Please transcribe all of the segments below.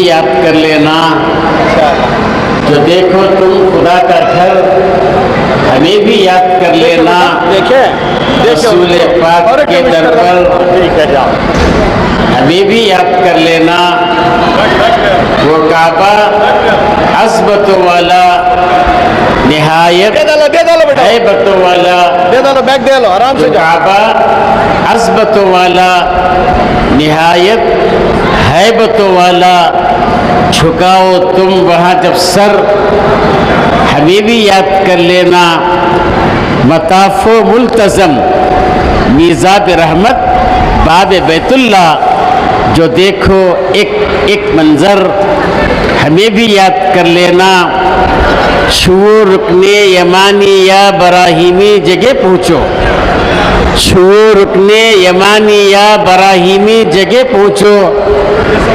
याद कर लेना। जो देखो तुम खुदा का घर, हमें भी याद कर लेना। रसूल पाक के दर पर हमें भी याद कर लेना। वो काबा अज़मत वाला, निहायत हैबत वाला, काबा अज़मत वाला, निहायत हैबत वाला, झुकाओ तुम वहाँ जब सर, हमें भी याद कर लेना। मताफ़ो मुल्तज़म मीज़ाब रहमत बाब बैतुल्ला, जो देखो एक मंज़र, हमें भी याद कर लेना। छुओ रुकने यमानी या बराहीमी जगह पहुँचो, छुओ रुकने यमानी या बराहीमी जगह पहुँचो,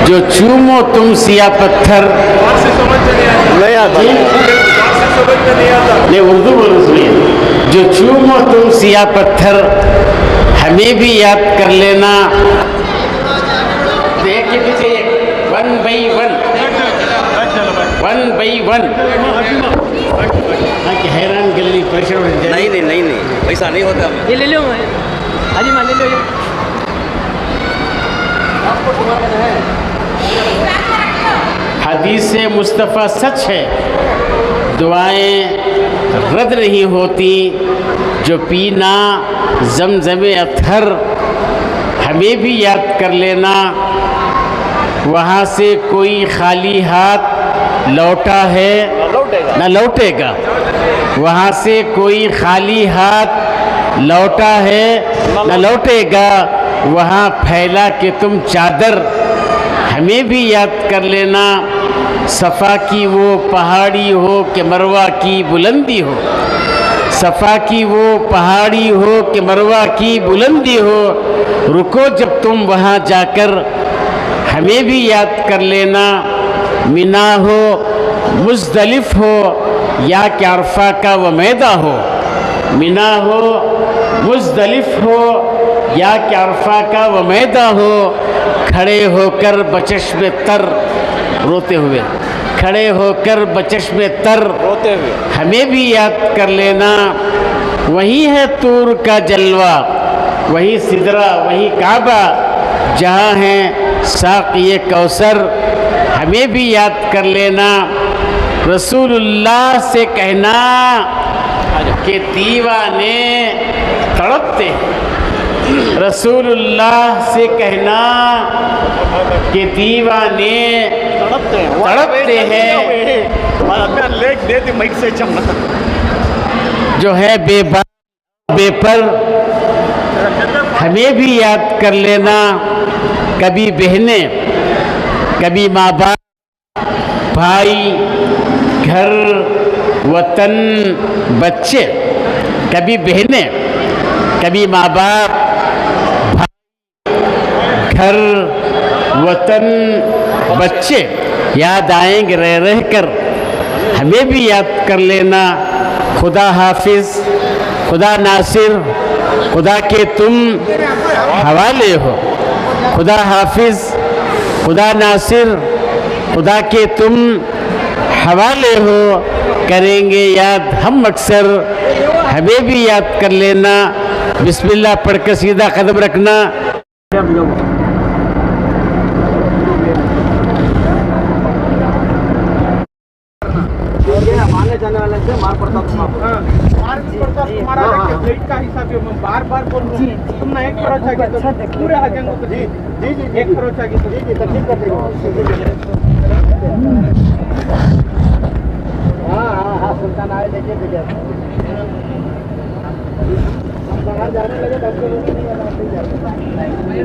जो चूमो तुम सिया पत्थर। नहीं उर्दू बोलो, सुनिए। जो चूमो तुम सिया पत्थर, हमें भी याद कर लेना। देखिए पीछे one by one, one by one. हैरान गली परेशान। नहीं पैसा नहीं होता। ये ले लो हाजी मान ले लो ये। हदीस मुस्तफ़ा सच है, दुआएं रद्द नहीं होती। जो पीना ज़मज़म अत्थर, हमें भी याद कर लेना। वहाँ से कोई खाली हाथ लौटा है न लौटेगा, वहाँ से कोई खाली हाथ लौटा है न लौटेगा। वहाँ फैला के तुम चादर, हमें भी याद कर लेना। सफ़ा की वो पहाड़ी हो कि मरवा की बुलंदी हो, सफ़ा की वो पहाड़ी हो कि मरवा की बुलंदी हो, रुको जब तुम वहाँ जाकर, हमें भी याद कर लेना। मिना हो मुज़दलिफ़ हो या कि अरफ़ा का वो मैदा हो, मिना हो मुज़दलिफ़ हो या कि अरफ़ा का वो मैदा हो, खड़े होकर बचश्म तर रोते हुए, खड़े होकर बचश्म तर रोते हुए, हमें भी याद कर लेना। वही है तूर का जलवा, वही सिदरा, वही काबा, जहाँ है साक़िए कौसर, हमें भी याद कर लेना। रसूलुल्लाह से कहना कि दीवाने तड़पते, रसूलुल्लाह से कहना कि दीवाने तड़पते हैं। जो है बेपर, हमें भी याद कर लेना। कभी बहनें, कभी माँ बाप, भाई, घर, वतन, बच्चे, कभी बहनें, कभी माँ बाप, भाई, घर, वतन, बच्चे याद आएंगे रह रह कर, हमें भी याद कर लेना। खुदा हाफिज, खुदा नासिर, खुदा के तुम हवाले हो, खुदा हाफिज, खुदा नासिर, खुदा के तुम हवाले हो, करेंगे याद हम अक्सर, हमें भी याद कर लेना। बिस्मिल्लाह पढ़कर सीधा कदम रखना। मारने जाने वाले से मार पड़ता तुम्हारा, मार भी पड़ता तुम्हारा। प्लेट का हिसाब है, मैं बार बार बोल रहा हूँ। तुम ना एक खरोच आगे तो पूरे आ जाएंगे। तो जी एक खरोच आगे तो तकलीफ कर देगा। हाँ सुल्तान आए, देखिए बाहर जाने लगे तो आपको नहीं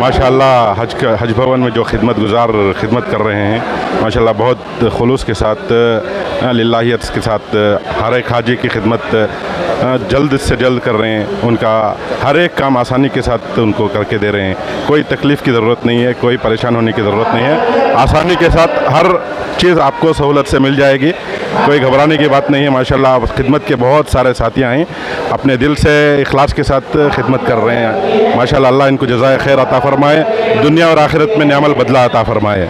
माशाअल्लाह हज भवन में जो खिदमत कर रहे हैं माशाअल्लाह बहुत खुलूस के साथ लिल्लाहियत के साथ हर एक हाजी की खिदमत जल्द से जल्द कर रहे हैं उनका हर एक काम आसानी के साथ उनको करके दे रहे हैं कोई तकलीफ़ की ज़रूरत नहीं है कोई परेशान होने की ज़रूरत नहीं है आसानी के साथ हर चीज़ आपको सहूलत से मिल जाएगी कोई घबराने की बात नहीं है माशाअल्लाह खिदमत के बहुत सारे साथियाँ हैं अपने दिल से इखलास के साथ खिदमत कर रहे हैं माशाअल्लाह अल्लाह इनको जज़ाए खैर अता फ़रमाए दुनिया और आखिरत में नियामल बदला अता फ़रमाए।